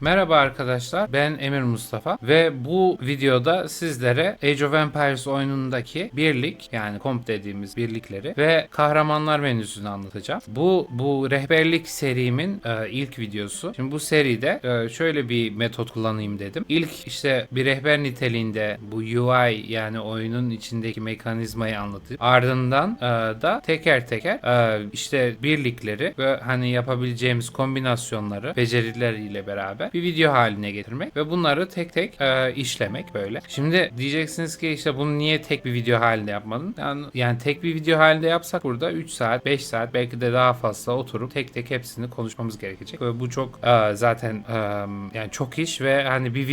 Merhaba arkadaşlar, ben Emir Mustafa ve bu videoda sizlere Age of Empires oyunundaki birlik, yani komp dediğimiz birlikleri ve kahramanlar menüsünü anlatacağım. Bu rehberlik serimin ilk videosu. Şimdi bu seride şöyle bir metot kullanayım dedim. İlk işte bir rehber niteliğinde bu UI, yani oyunun içindeki mekanizmayı anlatayım. Ardından da teker teker işte birlikleri ve hani yapabileceğimiz kombinasyonları becerileriyle beraber bir video haline getirmek ve bunları tek tek işlemek böyle. Şimdi diyeceksiniz ki işte bunu niye tek bir video halinde yapmadın? Yani tek bir video halinde yapsak burada 3 saat, 5 saat belki de daha fazla oturup tek tek hepsini konuşmamız gerekecek. Ve bu çok zaten yani çok iş ve hani bir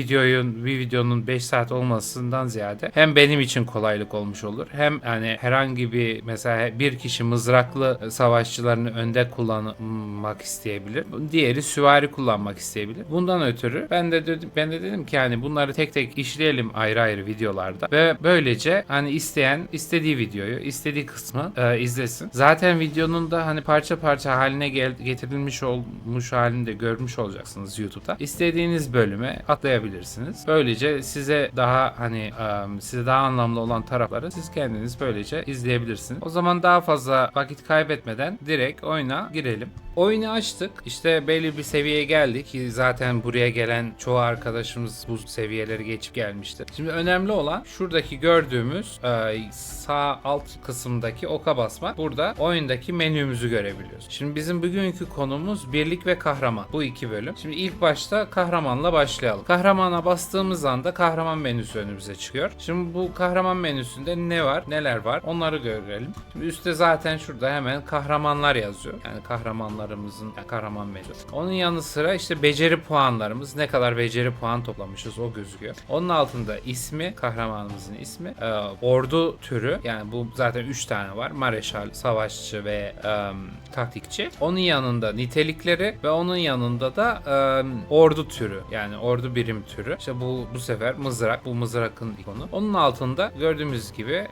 videonun 5 saat olmasından ziyade hem benim için kolaylık olmuş olur. Hem hani herhangi bir mesela bir kişi mızraklı savaşçılarını önde kullanmak isteyebilir. Diğeri süvari kullanmak isteyebilir. Bundan ötürü ben de dedim ki hani bunları tek tek işleyelim ayrı ayrı videolarda ve böylece hani isteyen istediği videoyu, istediği kısmı izlesin. Zaten videonun da hani parça parça haline getirilmiş olmuş halinde görmüş olacaksınız YouTube'da. İstediğiniz bölüme atlayabilirsiniz. Böylece size daha hani size daha anlamlı olan tarafları siz kendiniz böylece izleyebilirsiniz. O zaman daha fazla vakit kaybetmeden direkt oyuna girelim. Oyunu açtık. İşte belli bir seviyeye geldik ki zaten buraya gelen çoğu arkadaşımız bu seviyeleri geçip gelmiştir. Şimdi önemli olan şuradaki gördüğümüz sağ alt kısımdaki oka basmak. Burada oyundaki menümüzü görebiliyoruz. Şimdi bizim bugünkü konumuz birlik ve kahraman. Bu iki bölüm. Şimdi ilk başta kahramanla başlayalım. Kahramana bastığımız anda kahraman menüsü önümüze çıkıyor. Şimdi bu kahraman menüsünde ne var, neler var onları görelim. Şimdi üstte zaten şurada hemen kahramanlar yazıyor. Yani kahramanlar kahraman menüsü. Onun yanı sıra işte beceri puanlarımız, ne kadar beceri puan toplamışız o gözüküyor. Onun altında ismi, kahramanımızın ismi, ordu türü, yani bu zaten 3 tane var. Mareşal, savaşçı ve taktikçi. Onun yanında nitelikleri ve onun yanında da ordu türü, yani ordu birim türü. İşte bu sefer mızrak, bu mızrakın ikonu. Onun altında gördüğümüz gibi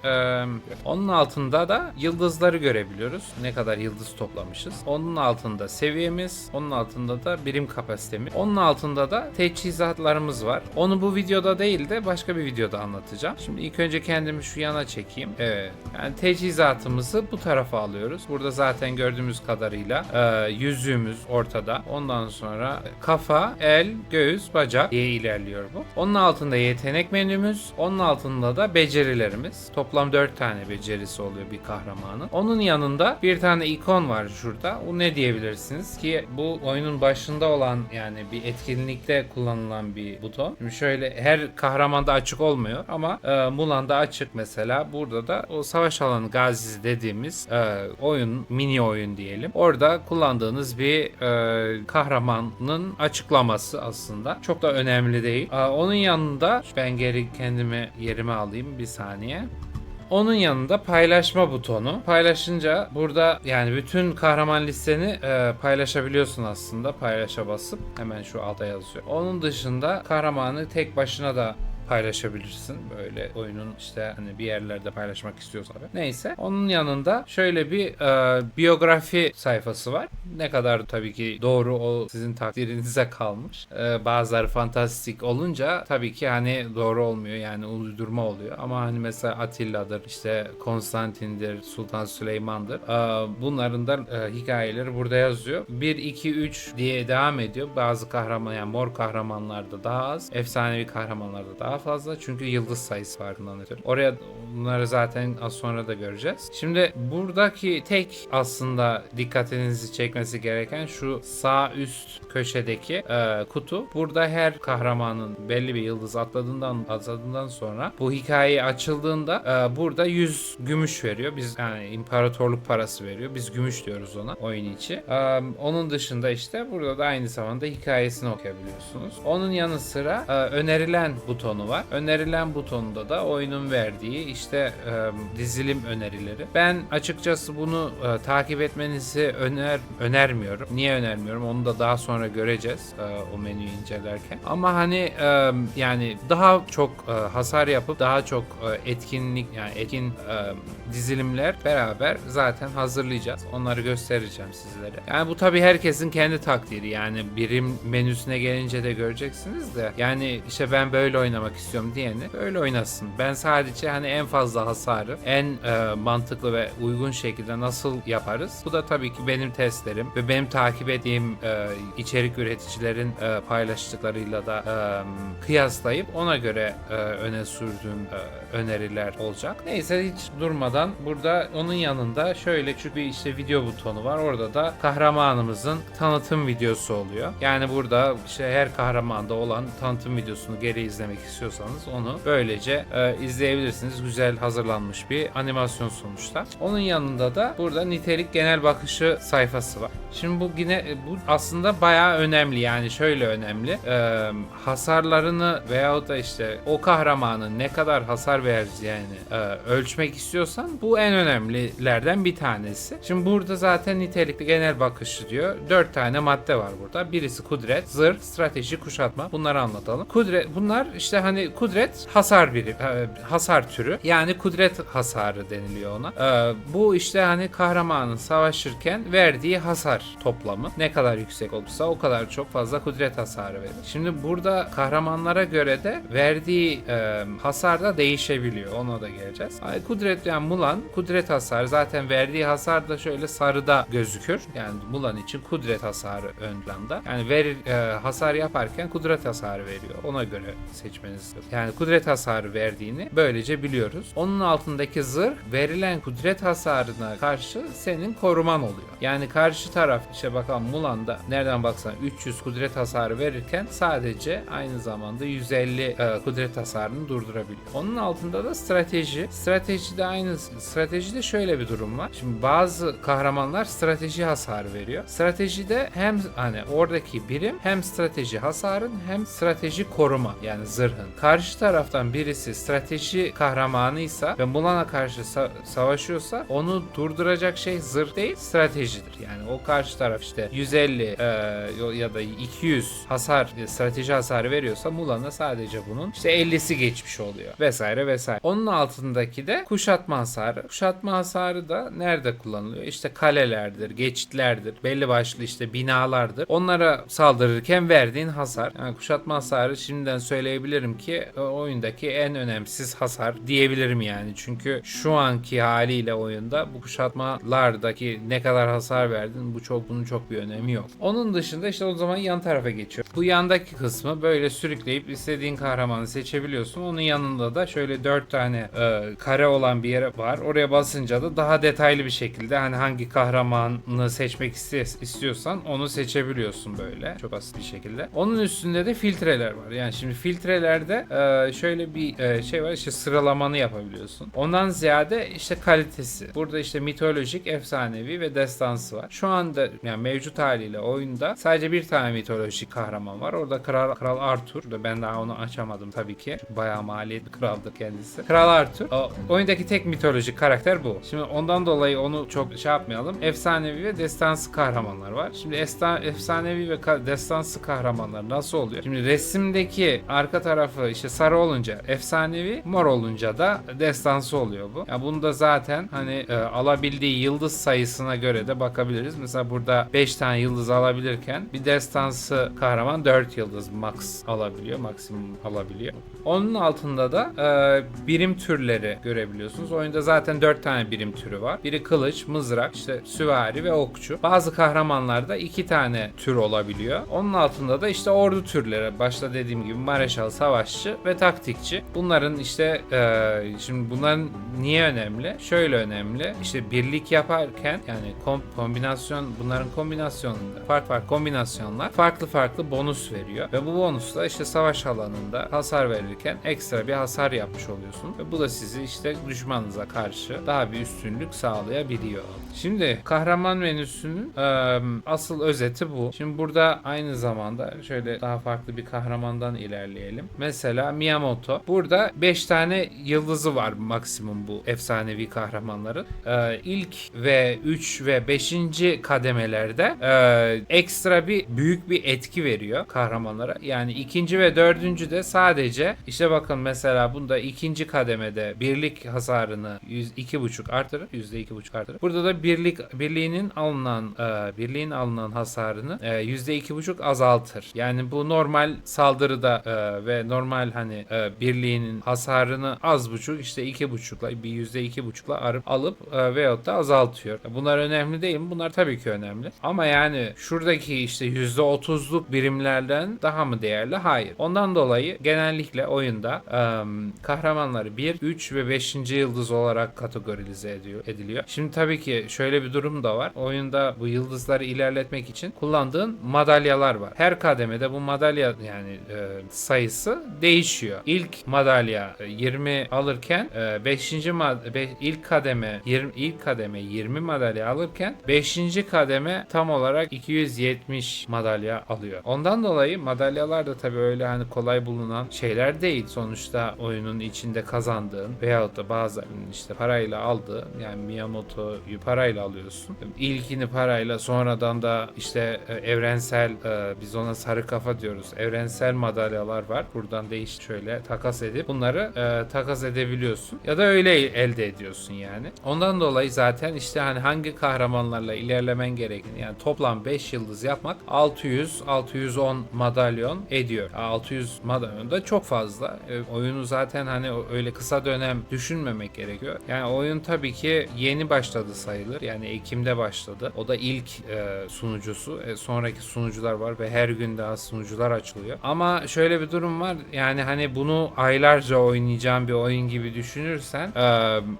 onun altında da yıldızları görebiliyoruz. Ne kadar yıldız toplamışız. Onun altında seviyemiz, onun altında da birim kapasitemiz, onun altında da teçhizatlarımız var. Onu bu videoda değil de başka bir videoda anlatacağım. Şimdi ilk önce kendimi şu yana çekeyim. Evet. Yani teçhizatımızı bu tarafa alıyoruz. Burada zaten gördüğümüz kadarıyla yüzüğümüz ortada. Ondan sonra kafa, el, göğüs, bacak diye ilerliyor bu. Onun altında yetenek menümüz, onun altında da becerilerimiz. Toplam 4 tane becerisi oluyor bir kahramanın. Onun yanında bir tane ikon var şurada. O ne diyebilirsiniz ki bu oyunun başında olan, yani bir etkinlikte kullanılan bir buton. Şimdi şöyle her kahramanda açık olmuyor ama Mulan'da açık mesela. Burada da o savaş alanı gazisi dediğimiz mini oyun diyelim. Orada kullandığınız bir kahramanın açıklaması aslında. Çok da önemli değil. Onun yanında ben geri kendime yerime alayım bir saniye. Onun yanında paylaşma butonu. Paylaşınca burada yani bütün kahraman listeni paylaşabiliyorsun aslında. Paylaşa basıp hemen şu alta yazıyor. Onun dışında kahramanı tek başına da paylaşabilirsin. Böyle oyunun işte hani bir yerlerde paylaşmak istiyorsan. Neyse. Onun yanında şöyle bir biyografi sayfası var. Ne kadar tabii ki doğru o sizin takdirinize kalmış. Bazıları fantastik olunca tabii ki hani doğru olmuyor. Yani uydurma oluyor. Ama hani mesela Atilla'dır, işte Konstantin'dir, Sultan Süleyman'dır. Bunların da hikayeleri burada yazıyor. 1, 2, 3 diye devam ediyor. Bazı kahraman, yani mor kahramanlarda daha az. Efsanevi kahramanlarda daha fazla. Çünkü yıldız sayısı farkından ötürü. Oraya bunları zaten az sonra da göreceğiz. Şimdi buradaki tek aslında dikkatinizi çekmesi gereken şu sağ üst köşedeki kutu. Burada her kahramanın belli bir yıldız atladığından sonra bu hikaye açıldığında burada 100 gümüş veriyor. Biz yani imparatorluk parası veriyor. Biz gümüş diyoruz ona oyun içi. Onun dışında işte burada da aynı zamanda hikayesini okuyabiliyorsunuz. Onun yanı sıra önerilen butonu butonu var. Önerilen butonunda da oyunun verdiği işte dizilim önerileri. Ben açıkçası bunu takip etmenizi önermiyorum. Niye önermiyorum? Onu da daha sonra göreceğiz o menüyü incelerken. Ama hani yani daha çok hasar yapıp daha çok etkin dizilimler beraber zaten hazırlayacağız. Onları göstereceğim sizlere. Yani bu tabii herkesin kendi takdiri. Yani birim menüsüne gelince de göreceksiniz de. Yani işte ben böyle oynamak istiyorum diyeni böyle oynasın. Ben sadece hani en fazla hasarı en mantıklı ve uygun şekilde nasıl yaparız? Bu da tabii ki benim testlerim ve benim takip ettiğim içerik üreticilerin paylaştıklarıyla da kıyaslayıp ona göre öne sürdüğüm öneriler olacak. Neyse hiç durmadan burada onun yanında şöyle küçük bir işte video butonu var. Orada da kahramanımızın tanıtım videosu oluyor. Yani burada işte her kahramanda olan tanıtım videosunu geri izlemek istiyorsanız onu böylece izleyebilirsiniz. Güzel hazırlanmış bir animasyon sonuçta. Onun yanında da burada nitelik genel bakışı sayfası var. Şimdi bu aslında bayağı önemli. Yani şöyle önemli. Hasarlarını veyahut da işte o kahramanın ne kadar hasar vereceğini ölçmek istiyorsan bu en önemlilerden bir tanesi. Şimdi burada zaten nitelikli genel bakışı diyor. 4 tane madde var burada. Birisi kudret, zırh, strateji, kuşatma. Bunları anlatalım. Bunlar işte hani kudret hasar türü. Yani kudret hasarı deniliyor ona. Bu işte hani kahramanın savaşırken verdiği hasar toplamı. Ne kadar yüksek olursa o kadar çok fazla kudret hasarı verir. Şimdi burada kahramanlara göre de verdiği hasar da değişebiliyor. Ona da geleceğiz. Kudret yani Mulan kudret hasarı zaten verdiği hasar da şöyle sarıda gözükür. Yani Mulan için kudret hasarı ön planda. Yani hasar yaparken kudret hasarı veriyor. Ona göre seçmeniz. Yani kudret hasarı verdiğini böylece biliyoruz. Onun altındaki zırh verilen kudret hasarına karşı senin koruman oluyor. Yani karşı taraf işte bakalım Mulan'da nereden baksan 300 kudret hasarı verirken sadece aynı zamanda 150 kudret hasarını durdurabiliyor. Onun altında da strateji. Stratejide şöyle bir durum var. Şimdi bazı kahramanlar strateji hasarı veriyor. Stratejide hem hani oradaki birim hem strateji hasarın hem strateji koruma yani zırhın. Karşı taraftan birisi strateji kahramanıysa ve Mulan'a karşı savaşıyorsa onu durduracak şey zırh değil stratejidir. Yani o karşı taraf işte 150 ya da 200 strateji hasarı veriyorsa Mulan'a sadece bunun işte 50'si geçmiş oluyor vesaire vesaire. Onun altındaki de kuşatma hasarı. Kuşatma hasarı da nerede kullanılıyor? İşte kalelerdir, geçitlerdir, belli başlı işte binalardır. Onlara saldırırken verdiğin hasar. Yani kuşatma hasarı şimdiden söyleyebilirim ki oyundaki en önemsiz hasar diyebilirim yani. Çünkü şu anki haliyle oyunda bu kuşatmalardaki ne kadar hasar verdin bunun çok bir önemi yok. Onun dışında işte o zaman yan tarafa geçiyor. Bu yandaki kısmı böyle sürükleyip istediğin kahramanı seçebiliyorsun. Onun yanında da şöyle 4 tane kare olan bir yer var. Oraya basınca da daha detaylı bir şekilde hani hangi kahramanı seçmek istiyorsan onu seçebiliyorsun böyle. Çok basit bir şekilde. Onun üstünde de filtreler var. Yani şimdi filtrelerde şöyle bir şey var. İşte sıralamanı yapabiliyorsun. Ondan ziyade işte kalitesi. Burada işte mitolojik, efsanevi ve destansı var. Şu anda yani mevcut haliyle oyunda sadece bir tane mitolojik kahraman var. Orada Kral Arthur. Ben daha onu açamadım tabii ki. Bayağı maliyetli kraldır kendisi. Kral Arthur. Oyundaki tek mitolojik karakter bu. Şimdi ondan dolayı onu çok şey yapmayalım. Efsanevi ve destansı kahramanlar var. Şimdi efsanevi ve destansı kahramanlar nasıl oluyor? Şimdi resimdeki arka tarafı işte sarı olunca efsanevi, mor olunca da destansı oluyor bu. Yani bunu da zaten hani alabildiği yıldız sayısına göre de bakabiliriz. Mesela burada 5 tane yıldız alabilirken bir destansı kahraman 4 yıldız max alabiliyor. Maksimum alabiliyor. Onun altında da birim türleri görebiliyorsunuz. Oyunda zaten 4 tane birim türü var. Biri kılıç, mızrak, işte süvari ve okçu. Bazı kahramanlarda 2 tane tür olabiliyor. Onun altında da işte ordu türleri. Başta dediğim gibi mareşal, savaşçı ve taktikçi. Bunların işte şimdi bunların niye önemli? Şöyle önemli. İşte birlik yaparken yani bunların kombinasyonunda farklı kombinasyonlar farklı bonus veriyor. Ve bu bonus da işte savaş alanında hasar verirken ekstra bir hasar yapmış oluyorsun. Ve bu da sizi işte düşmanınıza karşı daha bir üstünlük sağlayabiliyor. Şimdi kahraman menüsünün asıl özeti bu. Şimdi burada aynı zamanda şöyle daha farklı bir kahramandan ilerleyelim. mesela Miyamoto. Burada 5 tane yıldızı var maksimum bu efsanevi kahramanların. İlk ve 3 ve 5. kademelerde ekstra büyük bir etki veriyor kahramanlara. Yani ikinci ve dördüncü de sadece işte bakın mesela bunda ikinci kademede birlik hasarını %2,5 artırır. %2,5 artırır. Burada da birliğin alınan hasarını %2,5 azaltır. Yani bu normal saldırıda ve normal hani birliğinin hasarını az buçuk işte 2,5'la bir %2,5'la alıp veyahut da azaltıyor. Bunlar önemli değil mi? Bunlar tabii ki önemli. Ama yani şuradaki işte %30'luk birimlerden daha mı değerli? Hayır. Ondan dolayı genellikle oyunda kahramanları 1, 3 ve 5. yıldız olarak kategorize ediliyor. Şimdi tabii ki şöyle bir durum da var. Oyunda bu yıldızları ilerletmek için kullandığın madalyalar var. Her kademede bu madalya yani sayısı değişiyor. İlk madalya 20 alırken 5. ilk kademe 20 madalya alırken 5. kademe tam olarak 270 madalya alıyor. Ondan dolayı madalyalar da tabii öyle hani kolay bulunan şeyler değil. Sonuçta oyunun içinde kazandığın veyahut da bazen işte parayla aldığı, yani Miyamoto'yu parayla alıyorsun. İlkini parayla, sonradan da işte evrensel, biz ona sarı kafa diyoruz. Evrensel madalyalar var. Buradan şöyle takas edip bunları takas edebiliyorsun. Ya da öyle elde ediyorsun yani. Ondan dolayı zaten işte hani hangi kahramanlarla ilerlemen gerektiğini, yani toplam 5 yıldız yapmak 600-610 madalyon ediyor. 600 madalyon da çok fazla. Oyunu zaten hani öyle kısa dönem düşünmemek gerekiyor. Yani oyun tabii ki yeni başladı sayılır. Yani Ekim'de başladı. O da ilk sunucusu. Sonraki sunucular var ve her gün daha sunucular açılıyor. Ama şöyle bir durum var. Yani hani bunu aylarca oynayacağım bir oyun gibi düşünürsen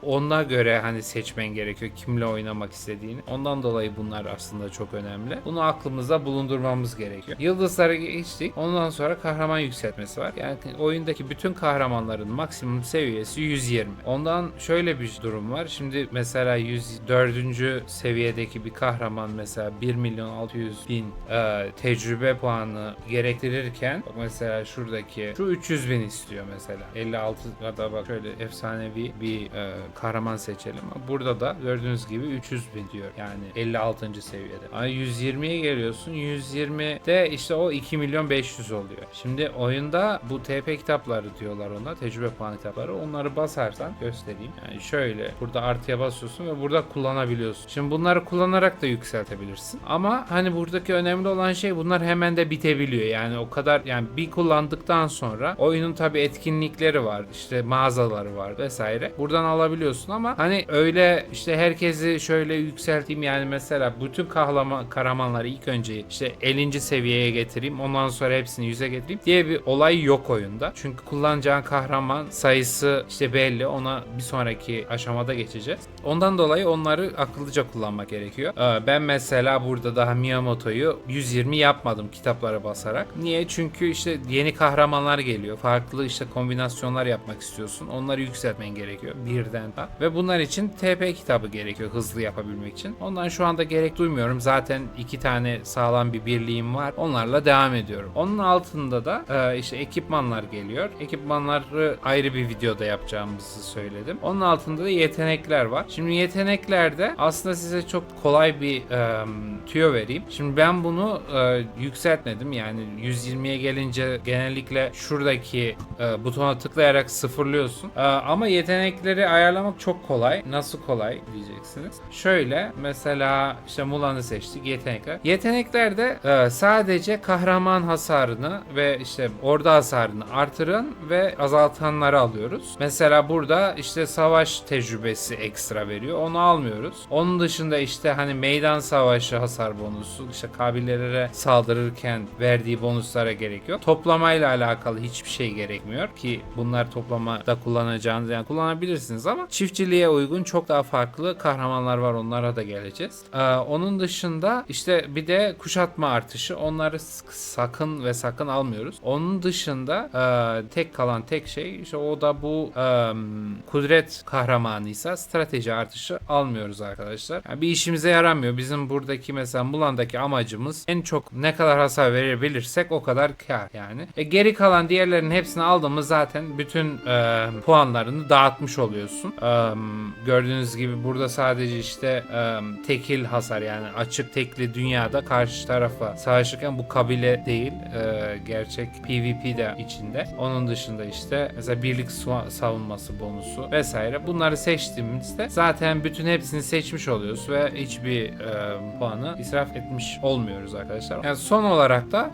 ona göre hani seçmen gerekiyor kimle oynamak istediğini. Ondan dolayı bunlar aslında çok önemli. Bunu aklımızda bulundurmamız gerekiyor. Yıldızlara geçtik. Ondan sonra kahraman yükseltmesi var. Yani oyundaki bütün kahramanların maksimum seviyesi 120. Ondan şöyle bir durum var. Şimdi mesela 104. seviyedeki bir kahraman mesela 1.600.000 tecrübe puanı gerektirirken mesela şuradaki şu 300.000 istiyor mesela. 56 ya da bak şöyle efsanevi bir kahraman seçelim. Burada da gördüğünüz gibi 300.000 diyor. Yani 56. seviyede. Ama 120'ye geliyorsun. 120'de işte o 2.500.000 oluyor. Şimdi oyunda bu TP kitapları diyorlar ona. Tecrübe puanı kitapları. Onları basarsan göstereyim. Yani şöyle burada artıya basıyorsun ve burada kullanabiliyorsun. Şimdi bunları kullanarak da yükseltebilirsin. Ama hani buradaki önemli olan şey bunlar hemen de bitebiliyor. Yani o kadar, yani bir kullandıktan sonra oyunun tabi etkinlikleri var. İşte mağazaları var vesaire. Buradan alabiliyorsun ama hani öyle işte herkesi şöyle yükselteyim, yani mesela bütün kahramanları ilk önce işte 50. seviyeye getireyim. Ondan sonra hepsini 100'e getireyim diye bir olay yok oyunda. Çünkü kullanacağın kahraman sayısı işte belli. Ona bir sonraki aşamada geçeceğiz. Ondan dolayı onları akıllıca kullanmak gerekiyor. Ben mesela burada daha Miyamoto'yu 120 yapmadım kitaplara basarak. Niye? Çünkü işte yeni kahramanlar geliyor. Farklı işte kombinasyonlar yapmak istiyorsun. Onları yükseltmen gerekiyor birden daha. Ve bunlar için TP kitabı gerekiyor hızlı yapabilmek için. Ondan şu anda gerek duymuyorum. Zaten 2 tane sağlam bir birliğim var. Onlarla devam ediyorum. Onun altında da işte ekipmanlar geliyor. Ekipmanları ayrı bir videoda yapacağımızı söyledim. Onun altında da yetenekler var. Şimdi yeteneklerde aslında size çok kolay bir tüyo vereyim. Şimdi ben bunu yükseltmedim. Yani 120'ye gelince genellikle şuradaki butona tıklayarak sıfırlıyorsun. Ama yetenekleri ayarlamak çok kolay. Nasıl kolay diyeceksiniz. Şöyle mesela işte Mulan'ı seçtik, yetenekler. Yeteneklerde sadece kahraman hasarını ve işte ordu hasarını artıran ve azaltanları alıyoruz. Mesela burada işte savaş tecrübesi ekstra veriyor. Onu almıyoruz. Onun dışında işte hani meydan savaşı hasar bonusu, işte kabilelere saldırırken verdiği bonuslara gerekiyor. Toplamayla alakalı hiçbir şey gerekmiyor ki bunlar toplamada kullanacağınız, yani kullanabilirsiniz ama çiftçiliğe uygun çok daha farklı kahramanlar var. Onlara da geleceğiz. Onun dışında işte bir de kuşatma artışı. Onları sakın ve sakın almıyoruz. Onun dışında tek kalan tek şey işte o da bu kudret kahramanıysa strateji artışı almıyoruz arkadaşlar. Yani bir işimize yaramıyor. Bizim buradaki mesela Mulan'daki amacımız en çok ne kadar hasar verebilirsek o kadar kar yani. Geri kalan Buradan diğerlerinin hepsini aldığımız zaten bütün puanlarını dağıtmış oluyorsun. Gördüğünüz gibi burada sadece işte tekil hasar, yani açık tekli dünyada karşı tarafa savaşırken bu kabile değil. Gerçek PvP de içinde. Onun dışında işte mesela birlik savunması bonusu vesaire. Bunları seçtiğimizde zaten bütün hepsini seçmiş oluyoruz ve hiçbir puanı israf etmiş olmuyoruz arkadaşlar. Yani son olarak da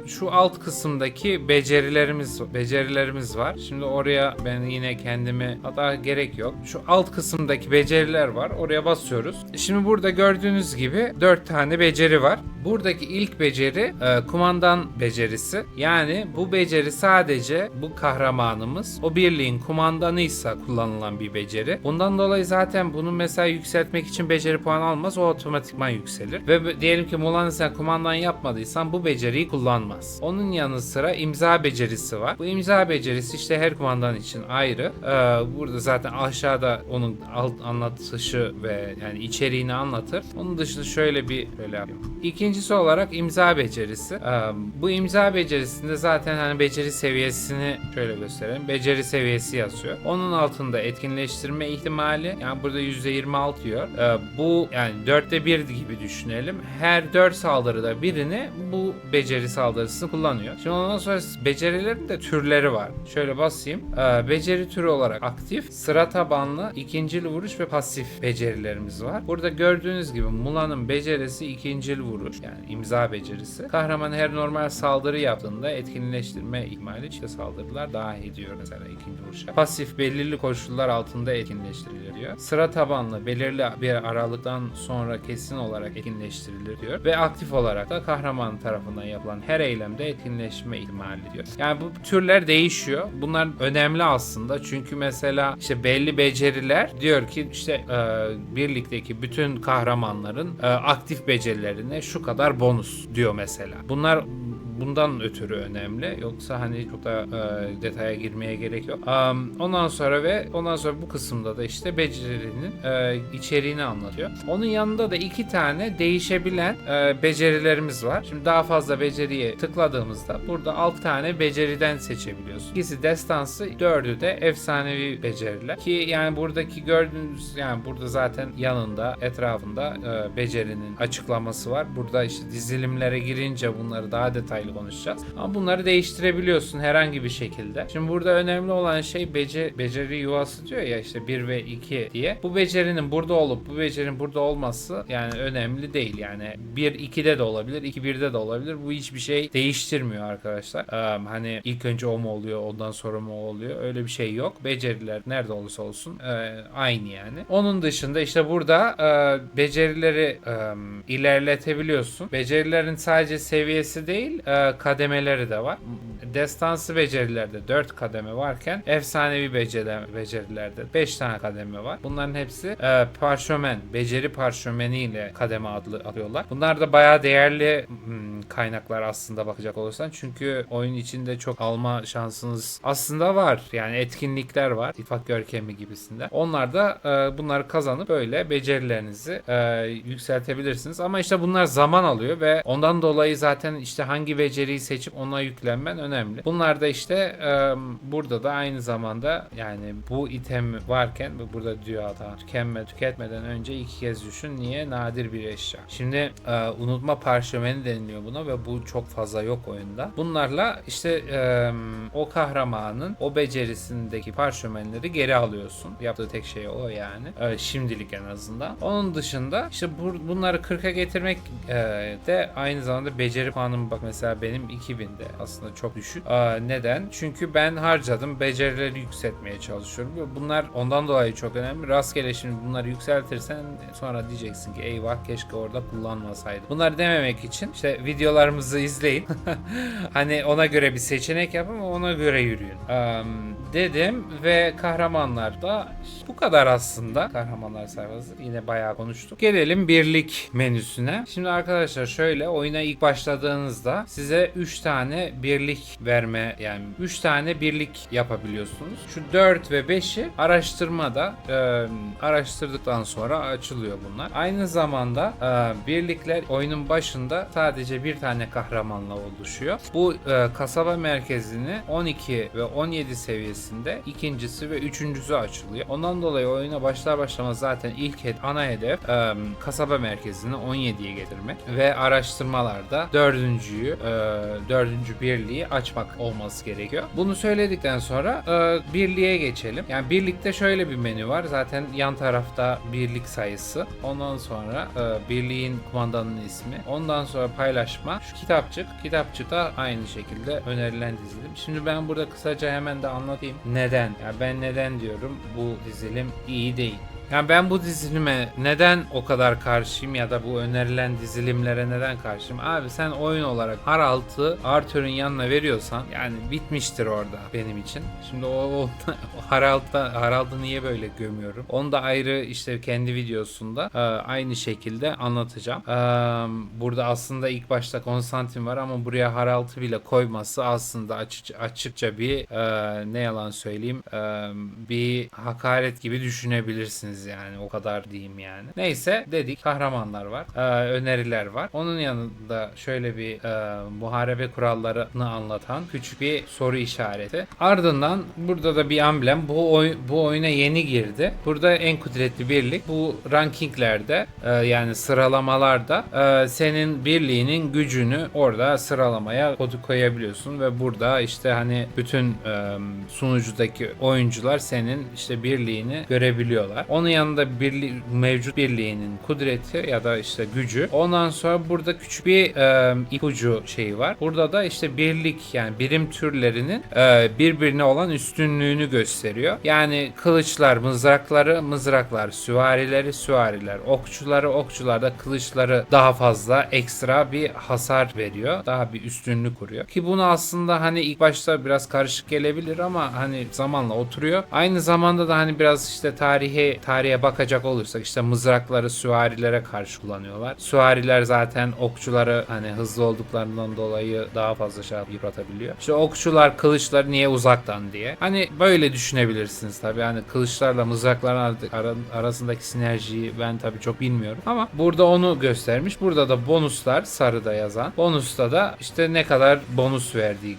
şu alt kısımdaki becerilerimiz var. Şimdi oraya ben yine kendimi, hatta gerek yok. Şu alt kısımdaki beceriler var. Oraya basıyoruz. Şimdi burada gördüğünüz gibi 4 tane beceri var. Buradaki ilk beceri kumandan becerisi. Yani bu beceri sadece bu kahramanımız o birliğin kumandanıysa kullanılan bir beceri. Bundan dolayı zaten bunu mesela yükseltmek için beceri puanı almaz. O otomatikman yükselir. Ve diyelim ki Mulan'ı sen kumandan yapmadıysan bu beceriyi kullanmaz. Onun yanı sıra imza becerisi var. Bu imza becerisi işte her kumandan için ayrı. Burada zaten aşağıda onun alt anlatışı ve yani içeriğini anlatır. Onun dışında şöyle yapayım. İkincisi olarak imza becerisi. Bu imza becerisinde zaten hani beceri seviyesini şöyle gösterelim. Beceri seviyesi yazıyor. Onun altında etkinleştirme ihtimali, yani burada %26 diyor. Bu yani 4'te 1 gibi düşünelim. Her 4 saldırıda birini bu beceri saldırısını kullanıyor. Şimdi ondan sonra becerilerin de türleri var. Şöyle basayım. Beceri türü olarak aktif, sıra tabanlı, ikincil vuruş ve pasif becerilerimiz var. Burada gördüğünüz gibi Mulan'ın becerisi ikincil vuruş, yani imza becerisi. Kahraman her normal saldırı yaptığında etkinleştirme ihtimali işte saldırılar dahil ediyor mesela ikinci vuruşa. Pasif belirli koşullar altında etkinleştirilir diyor. Sıra tabanlı belirli bir aralıktan sonra kesin olarak etkinleştirilir diyor. Ve aktif olarak da kahraman tarafından yapılan her eylemde etkinleşme ihtimali diyor. Yani bu türler değişiyor. Bunlar önemli aslında. Çünkü mesela işte belli beceriler diyor ki işte birlikteki bütün kahramanların aktif becerilerine şu kadar bonus diyor mesela. Bundan ötürü önemli. Yoksa hani çok da detaya girmeye gerek yok. Ondan sonra bu kısımda da işte becerinin içeriğini anlatıyor. Onun yanında da 2 tane değişebilen becerilerimiz var. Şimdi daha fazla beceriye tıkladığımızda burada 6 tane beceriden seçebiliyorsun. İkisi destansı, 4'ü de efsanevi beceriler. Ki yani buradaki gördüğünüz, yani burada zaten yanında etrafında becerinin açıklaması var. Burada işte dizilimlere girince bunları daha detaylı konuşacağız. Ama bunları değiştirebiliyorsun herhangi bir şekilde. Şimdi burada önemli olan şey beceri yuvası diyor ya, işte 1 ve 2 diye. Bu becerinin burada olup bu becerinin burada olması yani önemli değil. Yani 1 2'de de olabilir, 2 1'de de olabilir. Bu hiçbir şey değiştirmiyor arkadaşlar. Hani ilk önce o mu oluyor, ondan sonra mı oluyor? Öyle bir şey yok. Beceriler nerede olursa olsun aynı yani. Onun dışında işte burada becerileri ilerletebiliyoririyorsun. Becerilerin sadece seviyesi değil, kademeleri de var. Destansı becerilerde 4 kademe varken efsanevi becerilerde 5 tane kademe var. Bunların hepsi parşömen, beceri parşömeniyle kademe alıyorlar. Bunlar da bayağı değerli kaynaklar aslında bakacak olursan. Çünkü oyun içinde çok alma şansınız aslında var. Yani etkinlikler var. İttifak görkemi gibisinden. Onlar da bunları kazanıp böyle becerilerinizi yükseltebilirsiniz. Ama işte bunlar zaman alıyor ve ondan dolayı zaten işte hangi beceriyi seçip ona yüklenmen önemli. Bunlar da işte burada da aynı zamanda yani bu item varken burada diyor hata tüketmeden önce 2 kez düşün. Niye? Nadir bir eşya. Şimdi unutma parşömeni deniliyor buna ve bu çok fazla yok oyunda. Bunlarla işte o kahramanın o becerisindeki parşömenleri geri alıyorsun. Yaptığı tek şey o yani. Şimdilik en azından. Onun dışında işte bunları 40'a getirmek de aynı zamanda beceri puanım, bak mesela benim 2000'de aslında çok düşük. Neden? Çünkü ben harcadım. Becerileri yükseltmeye çalışıyorum. Bunlar ondan dolayı çok önemli. Rastgele şimdi bunları yükseltirsen sonra diyeceksin ki eyvah keşke orada kullanmasaydım. Bunları dememek için işte videolarımızı izleyin. Hani ona göre bir seçenek yapın, ona göre yürüyün. dedim ve kahramanlar da bu kadar aslında. Kahramanlar sayfası yine bayağı konuştuk. Gelelim birlik menüsüne. Şimdi arkadaşlar şöyle, oyuna ilk başladığınızda size 3 tane birlik verme, yani 3 tane birlik yapabiliyorsunuz. Şu 4 ve 5'i araştırmada araştırdıktan sonra açılıyor bunlar. Aynı zamanda birlikler oyunun başında sadece bir tane kahramanla oluşuyor. Bu kasaba merkezini 12 ve 17 seviyesinde ikincisi ve üçüncüsü açılıyor. Ondan dolayı oyuna başlar başlamaz zaten ilk ana hedef kasaba merkezini 17'ye getirmek ve araştırmalarda dördüncü birliği açmak olması gerekiyor. Bunu söyledikten sonra birliğe geçelim. Yani birlikte şöyle bir menü var. Zaten yan tarafta birlik sayısı. Ondan sonra birliğin kumandanının ismi. Ondan sonra paylaşma. Şu kitapçık. Kitapçık da aynı şekilde önerilen dizilim. Şimdi ben burada kısaca hemen de anlatayım. Neden? Yani ben neden diyorum bu dizilim iyi değil. Yani ben bu dizilime neden o kadar karşıyım ya da bu önerilen dizilimlere neden karşıyım? Abi sen oyun olarak Harald'ı Arthur'un yanına veriyorsan yani bitmiştir orada benim için. Şimdi o Harald'ı niye böyle gömüyorum? Onu da ayrı işte kendi videosunda aynı şekilde anlatacağım. Burada aslında ilk başta Konstantin var ama buraya Harald'ı bile koyması aslında açıkça bir ne yalan söyleyeyim bir hakaret gibi düşünebilirsiniz. Yani o kadar diyeyim yani. Neyse dedik, kahramanlar var. Öneriler var. Onun yanında şöyle bir muharebe kurallarını anlatan küçük bir soru işareti. Ardından burada da bir amblem. Bu oyuna yeni girdi. Burada en kudretli birlik. Bu rankinglerde yani sıralamalarda senin birliğinin gücünü orada sıralamaya koyabiliyorsun ve burada işte hani bütün sunucudaki oyuncular senin işte birliğini görebiliyorlar. Onun yanında mevcut birliğinin kudreti ya da işte gücü. Ondan sonra burada küçük bir ipucu şeyi var. Burada da işte birlik yani birim türlerinin birbirine olan üstünlüğünü gösteriyor. Yani kılıçlar, mızraklar, süvariler, okçularda kılıçları daha fazla ekstra bir hasar veriyor. Daha bir üstünlük kuruyor. Ki bunu aslında hani ilk başta biraz karışık gelebilir ama hani zamanla oturuyor. Aynı zamanda da hani biraz işte tarihe bakacak olursak işte mızrakları süvarilere karşı kullanıyorlar. Süvariler zaten okçuları hani hızlı olduklarından dolayı daha fazla yıpratabiliyor. İşte okçular kılıçları niye uzaktan diye. Hani böyle düşünebilirsiniz tabii. Hani kılıçlarla mızrakların arasındaki sinerjiyi ben tabii çok bilmiyorum ama burada onu göstermiş. Burada da bonuslar sarıda yazan. Bonusta da işte ne kadar bonus verdiği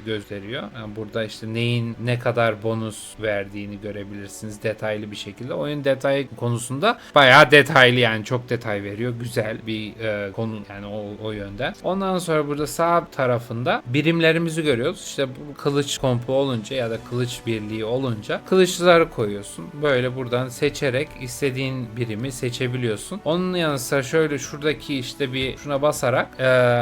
gösteriyor. Yani burada işte neyin ne kadar bonus verdiğini görebilirsiniz detaylı bir şekilde. Oyun detay konusunda bayağı detaylı yani çok detay veriyor. Güzel bir konu yani o yönden. Ondan sonra burada sağ tarafında birimlerimizi görüyoruz. İşte bu kılıç kompu olunca ya da kılıç birliği olunca kılıçları koyuyorsun. Böyle buradan seçerek istediğin birimi seçebiliyorsun. Onun yanı sıra şöyle şuradaki işte bir şuna basarak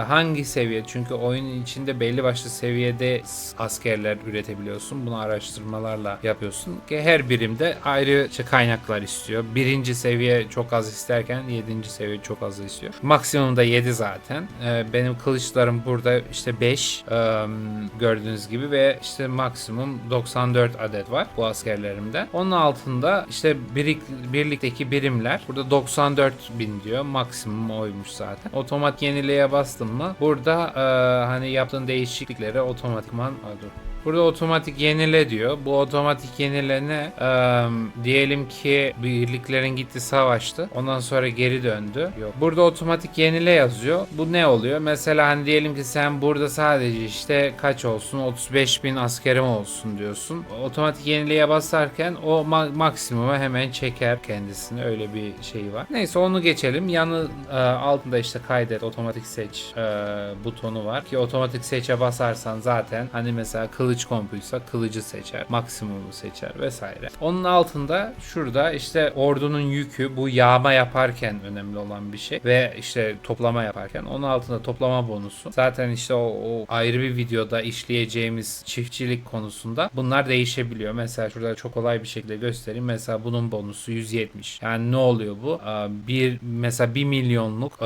hangi seviye çünkü oyunun içinde belli başlı seviyede askerler üretebiliyorsun. Bunu araştırmalarla yapıyorsun ki her birimde ayrı kaynaklar istiyor. Birinci seviye çok az isterken 7. seviye çok az istiyor. Maksimumda 7 zaten. Benim kılıçlarım burada işte 5 gördüğünüz gibi ve işte maksimum 94 adet var bu askerlerimde. Onun altında işte birlikteki birimler burada 94.000 diyor. Maksimum oymuş zaten. Otomatik yenileye bastım mı burada hani yaptığın değişiklikleri otomatikman burada otomatik yenile diyor. Bu otomatik yenilene diyelim ki birliklerin gitti savaştı. Ondan sonra geri döndü. Yok. Burada otomatik yenile yazıyor. Bu ne oluyor? Mesela hani diyelim ki sen burada sadece işte kaç olsun? 35.000 askerim olsun diyorsun. Otomatik yenileye basarken o maksimuma hemen çeker kendisini. Öyle bir şey var. Neyse onu geçelim. Altında işte kaydet, otomatik seç butonu var. Ki otomatik seçe basarsan zaten hani mesela kılıç kompuysa kılıcı seçer, maksimumu seçer vesaire. Onun altında şurada işte ordunun yükü bu yağma yaparken önemli olan bir şey ve işte toplama yaparken onun altında toplama bonusu. Zaten işte o ayrı bir videoda işleyeceğimiz çiftçilik konusunda bunlar değişebiliyor. Mesela şurada çok kolay bir şekilde göstereyim. Mesela bunun bonusu 170. Yani ne oluyor bu? Mesela 1 milyonluk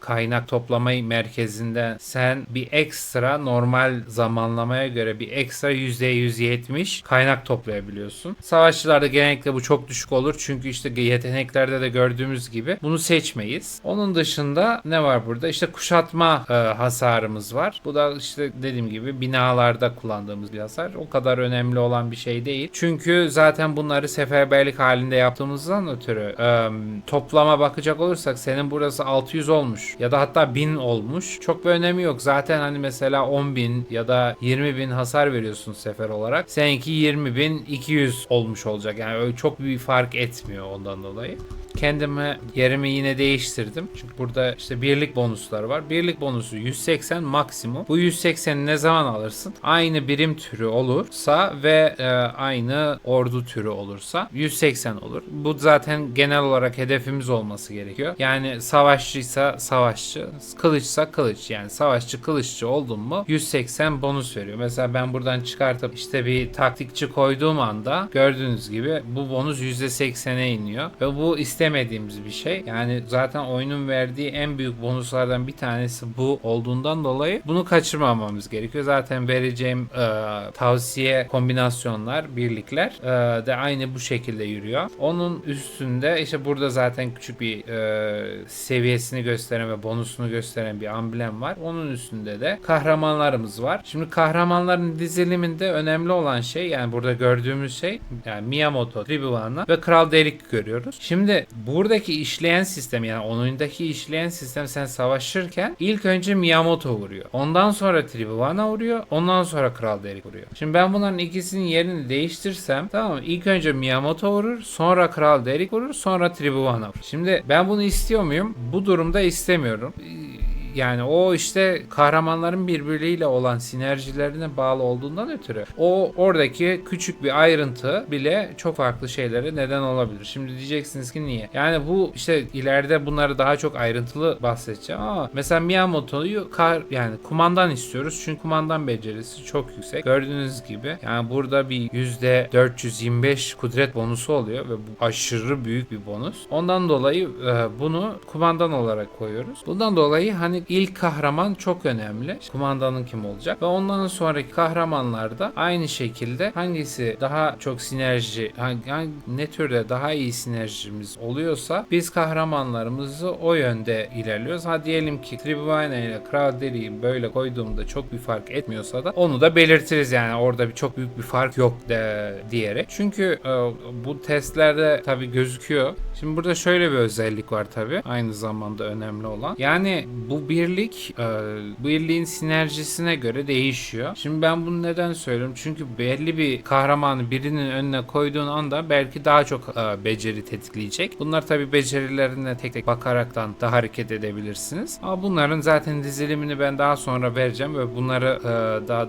kaynak toplama merkezinde sen bir ekstra normal zamanlama ortalamaya göre bir ekstra %170 kaynak toplayabiliyorsun. Savaşçılarda genellikle bu çok düşük olur. Çünkü işte yeteneklerde de gördüğümüz gibi bunu seçmeyiz. Onun dışında ne var burada? İşte kuşatma hasarımız var. Bu da işte dediğim gibi binalarda kullandığımız bir hasar. O kadar önemli olan bir şey değil. Çünkü zaten bunları seferberlik halinde yaptığımızdan ötürü toplama bakacak olursak senin burası 600 olmuş ya da hatta 1000 olmuş. Çok bir önemi yok. Zaten hani mesela 10.000 ya da 20.000 hasar veriyorsun sefer olarak. Seninki 20.200 olmuş olacak. Yani öyle çok bir fark etmiyor ondan dolayı. Kendime yerimi yine değiştirdim. Çünkü burada işte birlik bonusları var. Birlik bonusu 180 maksimum. Bu 180'i ne zaman alırsın? Aynı birim türü olursa ve aynı ordu türü olursa 180 olur. Bu zaten genel olarak hedefimiz olması gerekiyor. Yani savaşçıysa savaşçı, kılıçsa kılıç. Yani savaşçı kılıççı oldun mu 180 bonus veriyor. Mesela ben buradan çıkartıp işte bir taktikçi koyduğum anda gördüğünüz gibi bu bonus %80'e iniyor. Ve bu istemediğimiz bir şey. Yani zaten oyunun verdiği en büyük bonuslardan bir tanesi bu olduğundan dolayı bunu kaçırmamamız gerekiyor. Zaten vereceğim tavsiye kombinasyonlar, birlikler de aynı bu şekilde yürüyor. Onun üstünde işte burada zaten küçük bir seviyesini gösteren ve bonusunu gösteren bir amblem var. Onun üstünde de kahramanlarımız var. Şimdi kahramanların diziliminde önemli olan şey, yani burada gördüğümüz şey, yani Miyamoto, Tribhuvan ve Kral Derik görüyoruz. Şimdi buradaki işleyen sistem, yani oyundaki işleyen sistem, sen savaşırken ilk önce Miyamoto vuruyor. Ondan sonra Tribhuvan'a vuruyor. Ondan sonra Kral Derik vuruyor. Şimdi ben bunların ikisinin yerini değiştirsem, tamam mı? İlk önce Miyamoto vurur, sonra Kral Derik vurur, sonra Tribhuvan'a vurur. Şimdi ben bunu istiyor muyum? Bu durumda istemiyorum. Yani o işte kahramanların birbiriyle olan sinerjilerine bağlı olduğundan ötürü o oradaki küçük bir ayrıntı bile çok farklı şeylere neden olabilir. Şimdi diyeceksiniz ki niye? Yani bu işte ileride bunları daha çok ayrıntılı bahsedeceğim ama mesela Miyamoto'yu yani kumandan istiyoruz. Çünkü kumandan becerisi çok yüksek. Gördüğünüz gibi yani burada bir %425 kudret bonusu oluyor ve bu aşırı büyük bir bonus. Ondan dolayı bunu kumandan olarak koyuyoruz. Bundan dolayı hani İlk kahraman çok önemli. Kumandanın kim olacak? Ve ondan sonraki kahramanlarda aynı şekilde hangisi daha çok sinerji, ne türde daha iyi sinerjimiz oluyorsa biz kahramanlarımızı o yönde ilerliyoruz. Ha diyelim ki Tribhuvan ile Kral Derik'i böyle koyduğumda çok bir fark etmiyorsa da onu da belirtiriz, yani orada çok büyük bir fark yok diyerek. Çünkü bu testlerde tabii gözüküyor. Şimdi burada şöyle bir özellik var tabii. Aynı zamanda önemli olan. Yani bu birliğin sinerjisine göre değişiyor. Şimdi ben bunu neden söylüyorum? Çünkü belli bir kahramanı birinin önüne koyduğun anda belki daha çok beceri tetikleyecek. Bunlar tabii becerilerine tek tek bakaraktan da hareket edebilirsiniz. Ama bunların zaten dizilimini ben daha sonra vereceğim ve bunları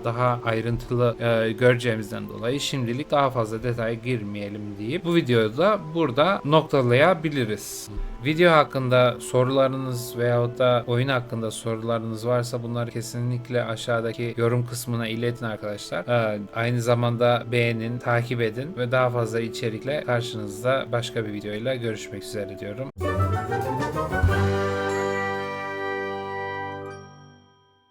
daha ayrıntılı göreceğimizden dolayı şimdilik daha fazla detaya girmeyelim diye bu videoyu da burada noktalayabiliriz. Video hakkında sorularınız veyahut da oyun hakkında sorularınız varsa bunları kesinlikle aşağıdaki yorum kısmına iletin arkadaşlar. Aynı zamanda beğenin, takip edin ve daha fazla içerikle karşınızda başka bir videoyla görüşmek üzere diyorum.